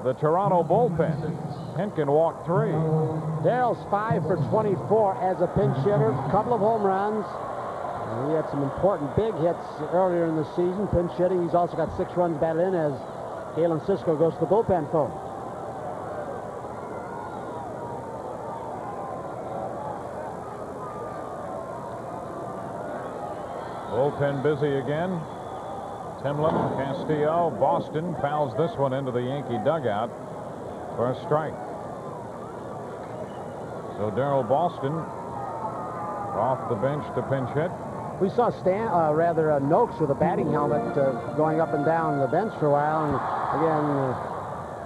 the Toronto bullpen. Henkin walked 3. Darrell's 5 for 24 as a pinch hitter. A couple of home runs. And he had some important big hits earlier in the season, pinch hitting. He's also got 6 runs batted in as Galen Cisco goes to the bullpen phone. Bullpen busy again. Timlin, Castillo, Boston fouls this one into the Yankee dugout for a strike. So Darrell Boston off the bench to pinch hit. We saw Noakes with a batting helmet going up and down the bench for a while, and again,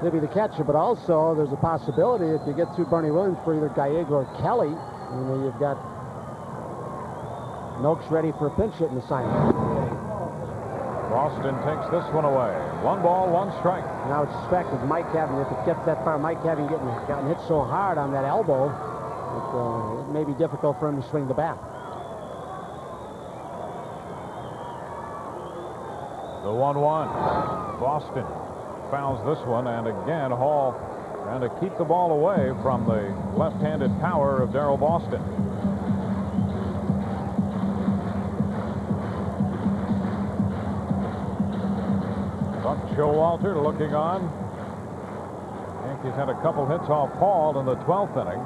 he'll be the catcher. But also, there's a possibility if you get through Bernie Williams for either Gallego or Kelly, you know, you've got Noakes ready for a pinch hitting assignment. Boston takes this one away. 1 ball, 1 strike. Now it's suspected Mike having, if it gets that far, Mike having gotten hit so hard on that elbow, it may be difficult for him to swing the bat. The 1-1. Boston fouls this one, and again Hall trying to keep the ball away from the left-handed power of Darrell Boston. Buck Showalter looking on. Yankees had a couple hits off Paul in the 12th inning.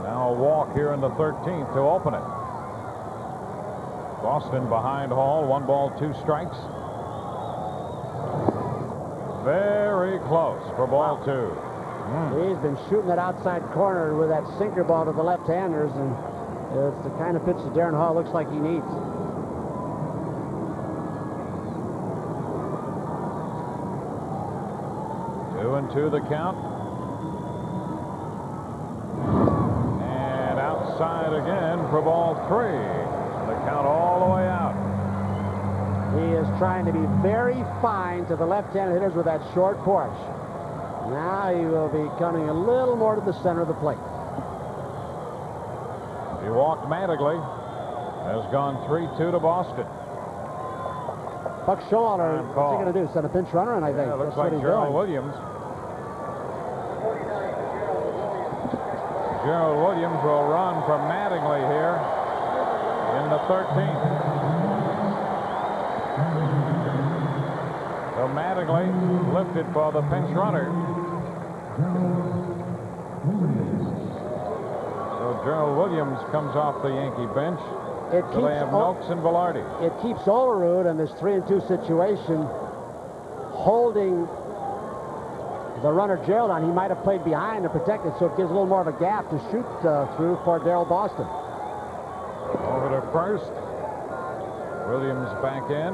Now a walk here in the 13th to open it. Boston behind Hall. 1 ball, 2 strikes. Very close for ball 2. He's been shooting that outside corner with that sinker ball to the left-handers, and it's the kind of pitch that Darren Hall looks like he needs. Two and two the count. And outside again for ball 3. The count all the way out. He is trying to be very fine to the left-handed hitters with that short porch. Now he will be coming a little more to the center of the plate. He walked Mattingly. Has gone 3-2 to Boston. Buck Showalter, what's he going to do? Send a pinch runner, and I think looks that's like what he's Gerald doing. Williams. Gerald Williams will run from Mattingly here in the 13th. So Mattingly lifted for the pinch runner. So Gerald Williams comes off the Yankee bench. So they have Noakes and Velarde. It keeps Olerud in this 3-2 situation holding the runner Gerald on. He might have played behind to protect it, so it gives a little more of a gap to shoot through for Darrell Boston. Over to first. Williams back in.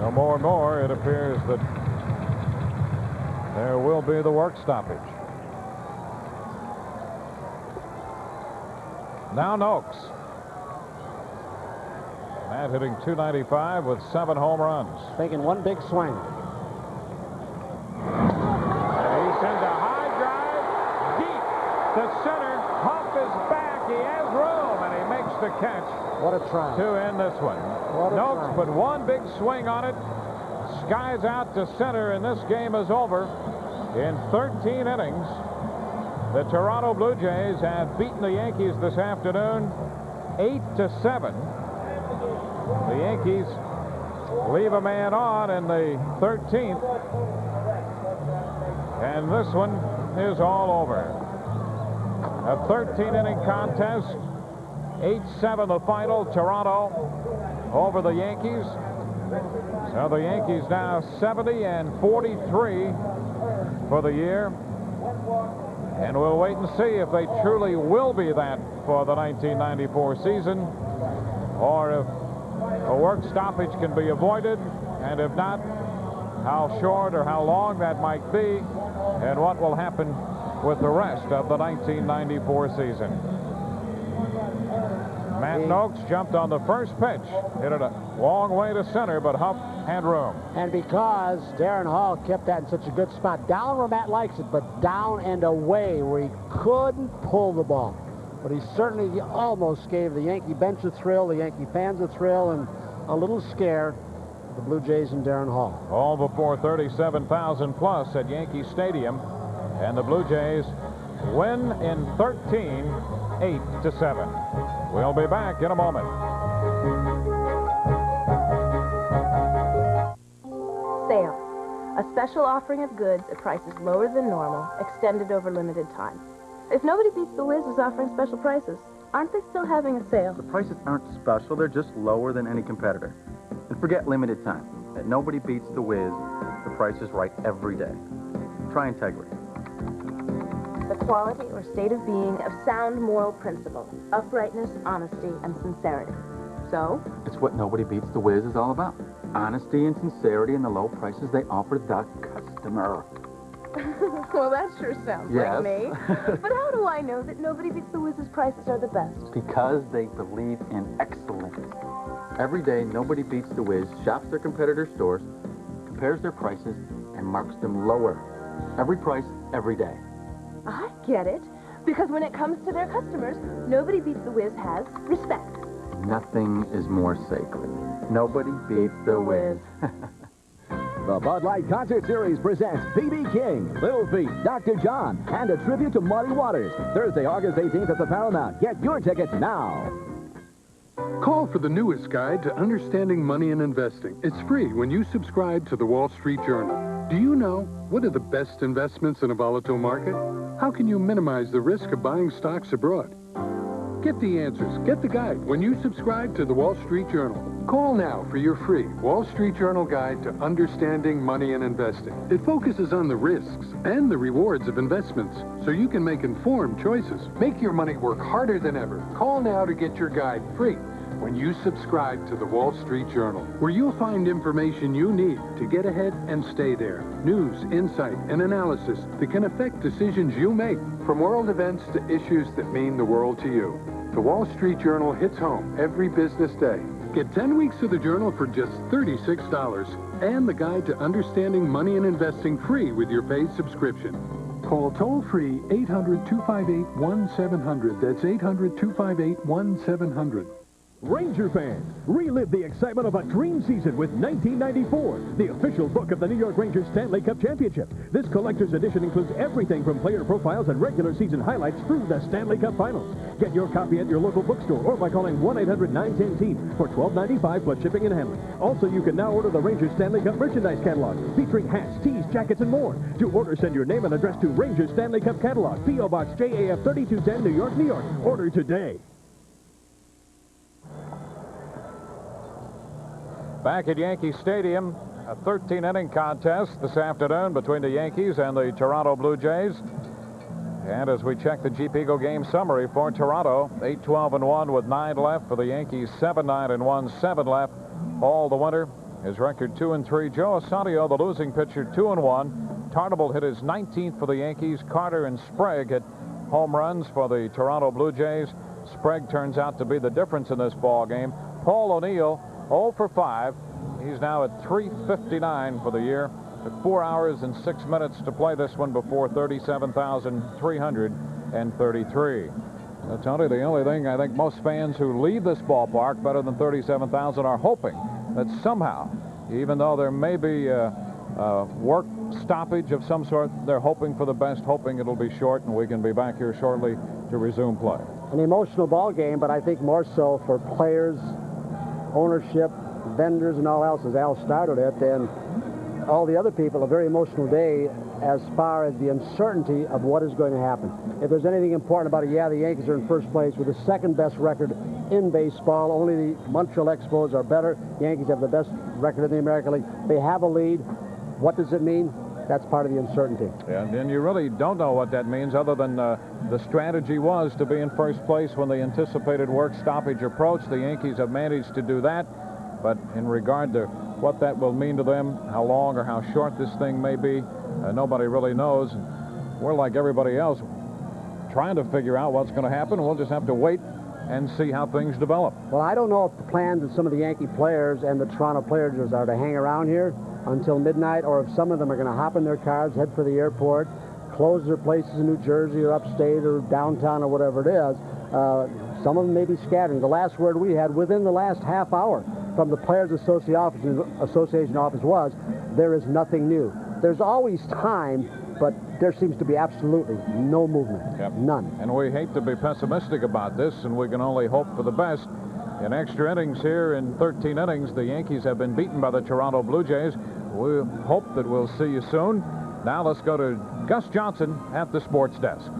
So more and more, it appears that there will be the work stoppage. Now Noakes. Matt hitting .295 with 7 home runs. Taking one big swing. And he sends a high drive deep to center. Huff is back. He has room, and he makes the catch. What a try. To end this one. Noakes put one big swing on it. Skies out to center, and this game is over. In 13 innings, the Toronto Blue Jays have beaten the Yankees this afternoon 8-7. The Yankees leave a man on in the 13th, and this one is all over. A 13-inning contest, 8-7 the final. Toronto over the Yankees. So the Yankees now 70-43 for the year. And we'll wait and see if they truly will be that for the 1994 season, or if a work stoppage can be avoided, and if not, how short or how long that might be, and what will happen with the rest of the 1994 season. Matt Noakes jumped on the first pitch, hit it a long way to center, but Huff had room. And because Darren Hall kept that in such a good spot, down where Matt likes it, but down and away where he couldn't pull the ball. But he certainly almost gave the Yankee bench a thrill, the Yankee fans a thrill, and a little scare for the Blue Jays and Darren Hall. All before 37,000 plus at Yankee Stadium, and the Blue Jays win in 13, 8-7. We'll be back in a moment. Sale. A special offering of goods at prices lower than normal, extended over limited time. If Nobody Beats the Wiz is offering special prices, aren't they still having a sale? The prices aren't special, they're just lower than any competitor. And forget limited time. At Nobody Beats the Wiz, the price is right every day. Try integrity. The quality or state of being of sound moral principle, uprightness, honesty, and sincerity. So? It's what Nobody Beats the Wiz is all about. Honesty and sincerity and the low prices they offer the customer. Well, that sure sounds Yes. like me. But how do I know that Nobody Beats the Wiz's prices are the best? Because they believe in excellence. Every day, Nobody Beats the Wiz shops their competitor stores, compares their prices, and marks them lower. Every price, every day. I get it. Because when it comes to their customers, Nobody Beats the Wiz has respect. Nothing is more sacred. Nobody beats the Wiz. The Bud Light Concert Series presents B.B. King, Little Feat, Dr. John, and a tribute to Muddy Waters. Thursday, August 18th at the Paramount. Get your tickets now. Call for the newest guide to understanding money and investing. It's free when you subscribe to the Wall Street Journal. Do you know what are the best investments in a volatile market? How can you minimize the risk of buying stocks abroad? Get the answers. Get the guide when you subscribe to the Wall Street Journal. Call now for your free Wall Street Journal Guide to Understanding Money and Investing. It focuses on the risks and the rewards of investments so you can make informed choices. Make your money work harder than ever. Call now to get your guide free when you subscribe to the Wall Street Journal, where you'll find information you need to get ahead and stay there. News, insight, and analysis that can affect decisions you make, from world events to issues that mean the world to you. The Wall Street Journal hits home every business day. Get 10 weeks of the Journal for just $36 and the Guide to Understanding Money and Investing free with your paid subscription. Call toll-free 800-258-1700. That's 800-258-1700. Ranger fans, relive the excitement of a dream season with 1994, the official book of the New York Rangers Stanley Cup Championship. This collector's edition includes everything from player profiles and regular season highlights through the Stanley Cup Finals. Get your copy at your local bookstore or by calling 1-800-910-TEAM for $12.95 plus shipping and handling. Also, you can now order the Rangers Stanley Cup merchandise catalog featuring hats, tees, jackets, and more. To order, send your name and address to Rangers Stanley Cup Catalog, P.O. Box JAF 3210, New York, New York. Order today. Back at Yankee Stadium, a 13-inning contest this afternoon between the Yankees and the Toronto Blue Jays. And as we check the Jeep Eagle game summary for Toronto, 8-12-1 with 9 left. For the Yankees, 7-9-1, 7 left all the winter. His record 2-3. Joe Asanio, the losing pitcher, 2-1. Tarnable hit his 19th for the Yankees. Carter and Sprague hit home runs for the Toronto Blue Jays. Sprague turns out to be the difference in this ball game. Paul O'Neill, 0 for 5. He's now at .359 for the year. Took 4 hours and 6 minutes to play this one before 37,333. Tony, the only thing I think most fans who leave this ballpark better than 37,000 are hoping that somehow, even though there may be a work stoppage of some sort, they're hoping for the best, hoping it'll be short and we can be back here shortly to resume play. An emotional ball game, but I think more so for players, ownership, vendors, and all else, as Al started it, and all the other people. A very emotional day as far as the uncertainty of what is going to happen. If there's anything important about it, yeah, the Yankees are in first place with the second best record in baseball. Only the Montreal Expos are better. The Yankees have the best record in the American League. They have a lead. What does it mean? That's part of the uncertainty. Yeah, and you really don't know what that means other than the strategy was to be in first place when the anticipated work stoppage approached. The Yankees have managed to do that, but in regard to what that will mean to them, how long or how short this thing may be, nobody really knows. We're like everybody else trying to figure out what's going to happen. We'll just have to wait and see how things develop. Well, I don't know if the plans of some of the Yankee players and the Toronto players are to hang around here until midnight, or if some of them are going to hop in their cars, head for the airport, close their places in New Jersey or upstate or downtown or whatever it is. Some of them may be scattering. The last word we had within the last half hour from the Players Association office was, there is nothing new. There's always time, but there seems to be absolutely no movement. Yep. None. And we hate to be pessimistic about this, and we can only hope for the best. In extra innings here, in 13 innings, the Yankees have been beaten by the Toronto Blue Jays. We hope that we'll see you soon. Now let's go to Gus Johnson at the sports desk.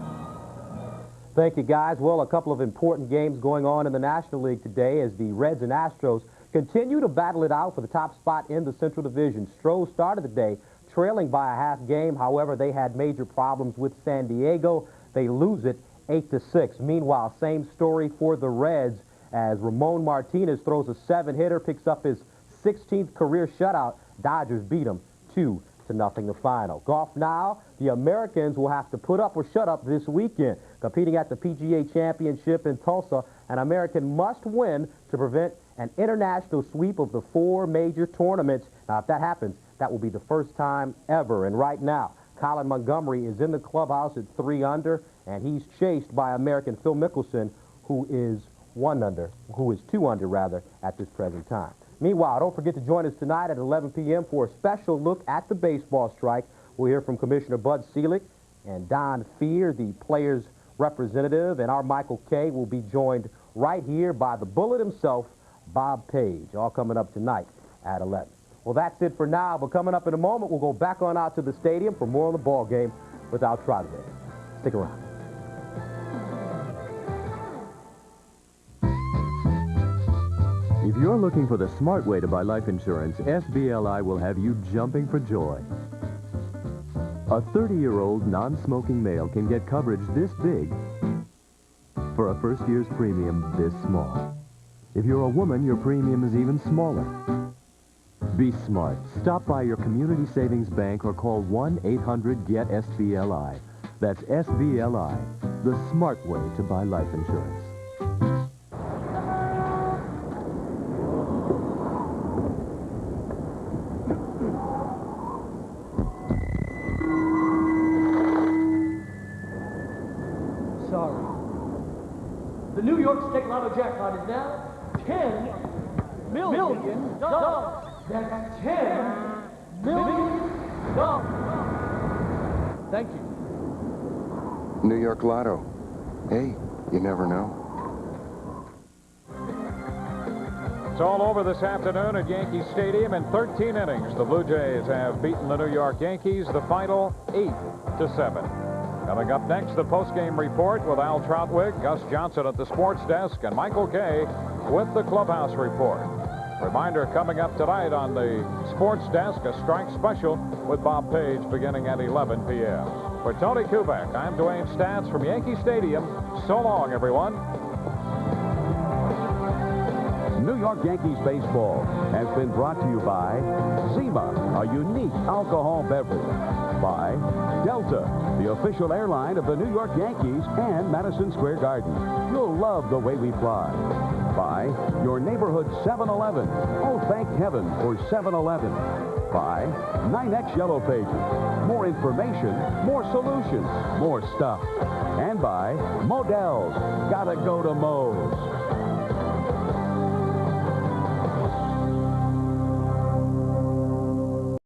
Thank you, guys. Well, a couple of important games going on in the National League today as the Reds and Astros continue to battle it out for the top spot in the Central Division. Stros started the day trailing by a half game. However, they had major problems with San Diego. They lose it 8-6. Meanwhile, same story for the Reds as Ramon Martinez throws a 7-hitter, picks up his 16th career shutout. Dodgers beat him 2-0 the final. Golf now, the Americans will have to put up or shut up this weekend. Competing at the PGA Championship in Tulsa, an American must win to prevent an international sweep of the 4 major tournaments. Now, if that happens, that will be the first time ever. And right now, Colin Montgomery is in the clubhouse at 3 under, and he's chased by American Phil Mickelson, who is 2 under rather, at this present time. Meanwhile, don't forget to join us tonight at 11 p.m. for a special look at the baseball strike. We'll hear from Commissioner Bud Selig and Don Fear, the players' representative, and our Michael Kay will be joined right here by the Bullet himself, Bob Page, all coming up tonight at 11. Well, that's it for now, but coming up in a moment, we'll go back on out to the stadium for more of the ball game with Al Troutman. Stick around. If you're looking for the smart way to buy life insurance, SBLI will have you jumping for joy. A 30-year-old non-smoking male can get coverage this big for a first year's premium this small. If you're a woman, your premium is even smaller. Be smart. Stop by your community savings bank or call 1-800-GET-SBLI. That's SBLI, the smart way to buy life insurance. Sorry. The New York State Lotto jackpot is now $10 million. That's $10 million. Thank you. New York Lotto. Hey, you never know. It's all over this afternoon at Yankee Stadium. In 13 innings, the Blue Jays have beaten the New York Yankees, the final 8-7. Coming up next, the postgame report with Al Troutwig, Gus Johnson at the sports desk, and Michael Kay with the clubhouse report. Reminder coming up tonight on the sports desk, a strike special with Bob Page beginning at 11 p.m. For Tony Kubek, I'm Dwayne Stats from Yankee Stadium. So long, everyone. New York Yankees baseball has been brought to you by Zima, a unique alcohol beverage. By Delta, the official airline of the New York Yankees and Madison Square Garden. You'll love the way we fly. By your neighborhood 7-Eleven. Oh, thank heaven for 7-Eleven. By 9X Yellow Pages. More information, more solutions, more stuff. And by Modell's. Gotta go to Moe's.